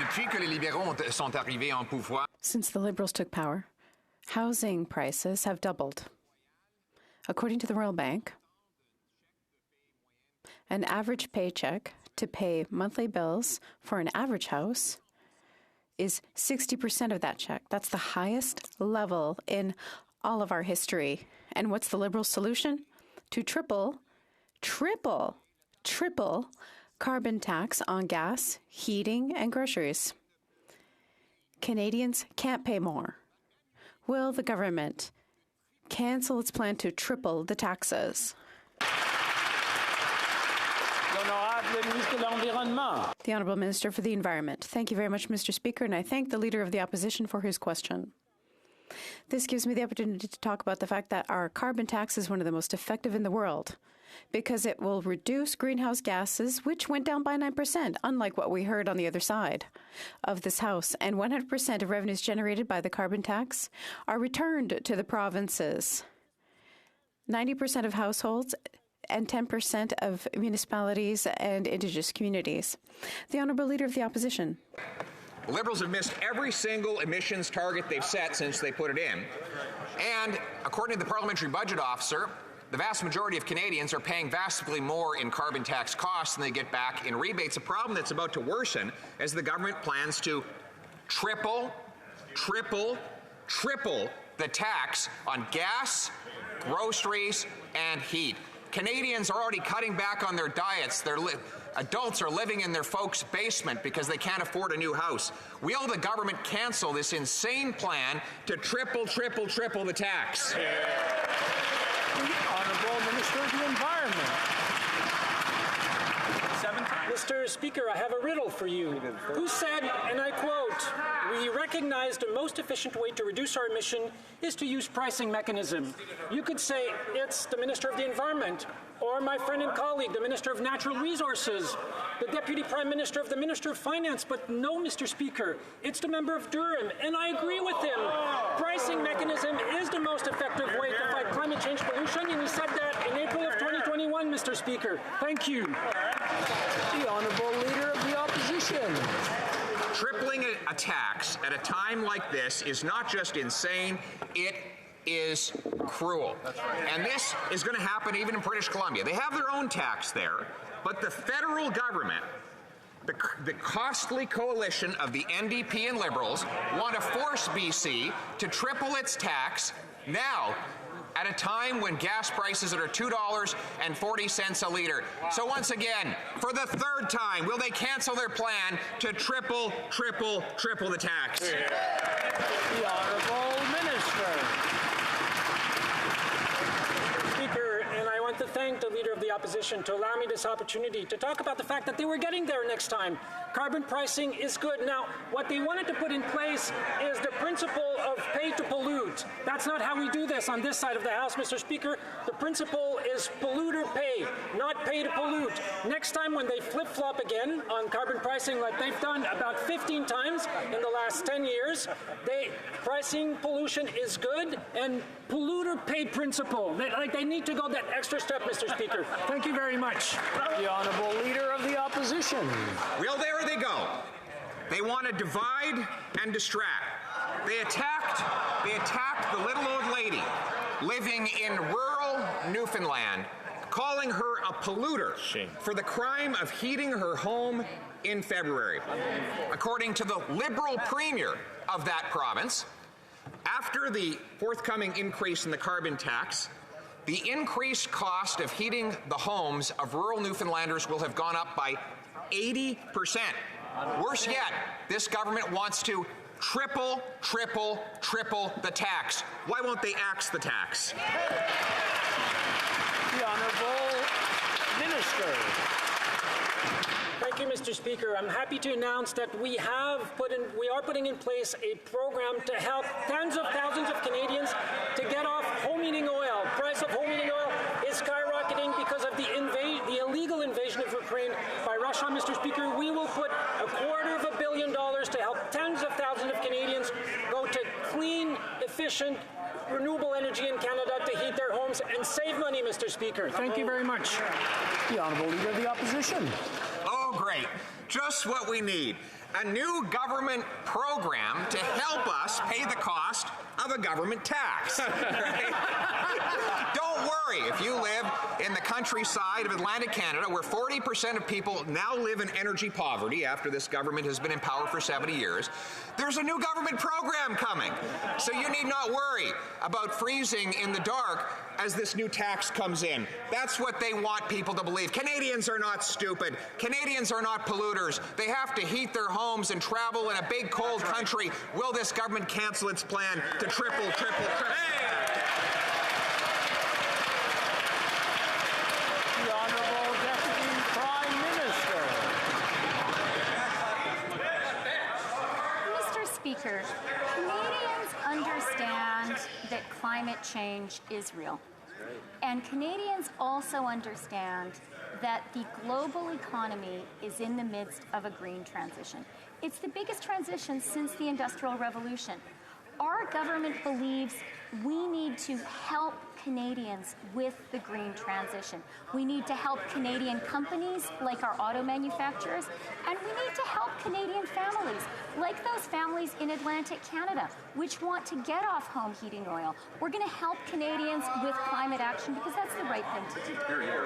Depuis que les libéraux sont arrivés en pouvoir. Since the Liberals took power, housing prices have doubled. According to the Royal Bank, an average paycheck to pay monthly bills for an average house is 60% of that check. That's the highest level in all of our history. And what's the Liberals' solution? To triple carbon tax on gas, heating, and groceries. Canadians can't pay more. Will the government cancel its plan to triple the taxes? The Honourable Minister for the Environment. Thank you very much, Mr. Speaker, and I thank the Leader of the Opposition for his question. This gives me the opportunity to talk about the fact that our carbon tax is one of the most effective in the world because it will reduce greenhouse gases, which went down by 9%, unlike what we heard on the other side of this House. And 100% of revenues generated by the carbon tax are returned to the provinces. 90% of households and 10% of municipalities and Indigenous communities. The Honourable Leader of the Opposition. The Liberals have missed every single emissions target they've set since they put it in. And according to the Parliamentary Budget Officer, the vast majority of Canadians are paying vastly more in carbon tax costs than they get back in rebates, a problem that's about to worsen as the government plans to triple the tax on gas, groceries, and heat. Canadians are already cutting back on their diets. Adults are living in their folks' basement because they can't afford a new house. Will the government cancel this insane plan to triple the tax? Honourable Minister of the Environment. Mr. Speaker, I have a riddle for you. Who said, and I quote, "We recognize the most efficient way to reduce our emission is to use pricing mechanism." You could say it's the Minister of the Environment, or my friend and colleague, the Minister of Natural Resources, the Deputy Prime Minister of the Minister of Finance, but no, Mr. Speaker, it's the member of Durham, and I agree with him. Pricing mechanism is the most effective way to fight climate change pollution, and he said that in April of 2021, Mr. Speaker. Thank you. The Honourable Leader of the Opposition. Tripling a tax at a time like this is not just insane, it is cruel. And this is going to happen even in British Columbia. They have their own tax there, but the federal government, the costly coalition of the NDP and Liberals, want to force BC to triple its tax now, at a time when gas prices are $2.40 a litre. So once again, for the third time, will they cancel their plan to triple the tax? The Honourable Minister. Speaker, and I want to thank the Leader of the Opposition to allow me this opportunity to talk about the fact that they were getting there next time. Carbon pricing is good. Now, what they wanted to put in place is the principle of pay to pollute. That's not how we do this on this side of the House, Mr. Speaker. The principle is polluter pay, not pay to pollute. Next time when they flip-flop again on carbon pricing like they've done about 15 times in the last 10 years, pricing pollution is good and polluter pay principle. They need to go that extra step, Mr. Speaker. Thank you very much. The Honourable Leader of the Opposition. Well, there they go. They want to divide and distract. They attacked the little old lady living in rural Newfoundland, calling her a polluter for the crime of heating her home in February. According to the Liberal Premier of that province, after the forthcoming increase in the carbon tax, the increased cost of heating the homes of rural Newfoundlanders will have gone up by 80%. Worse yet, this government wants to triple the tax. Why won't they axe the tax? The Honourable Minister. Thank you, Mr. Speaker. I'm happy to announce that we are putting in place a program to help tens of thousands of Canadians to get off home heating oil. Price of home heating oil is skyrocketing because of the illegal invasion of Ukraine by Russia. Mr. Speaker, we will put $250 million to help tens of thousands of Canadians go to clean, efficient, renewable energy in Canada to heat their homes and save money, Mr. Speaker. Thank you very much. The Honourable Leader of the Opposition. Oh, great. Just what we need. a new government program to help us pay the cost of a government tax. Right? Don't worry, if you live in the countryside of Atlantic Canada, where 40% of people now live in energy poverty after this government has been in power for 70 years, there's a new government program coming. So you need not worry about freezing in the dark as this new tax comes in. That's what they want people to believe. Canadians are not stupid. Canadians are not polluters. They have to heat their homes and travel in a big cold country. Will this government cancel its plan to triple? The Honourable Deputy Prime Minister. Mr. Speaker, Canadians understand that climate change is real. And Canadians also understand that the global economy is in the midst of a green transition. It's the biggest transition since the Industrial Revolution. Our government believes we need to help Canadians with the green transition. We need to help Canadian companies like our auto manufacturers, and we need to help Canadian families like those families in Atlantic Canada which want to get off home heating oil. We're going to help Canadians with climate action because that's the right thing to do.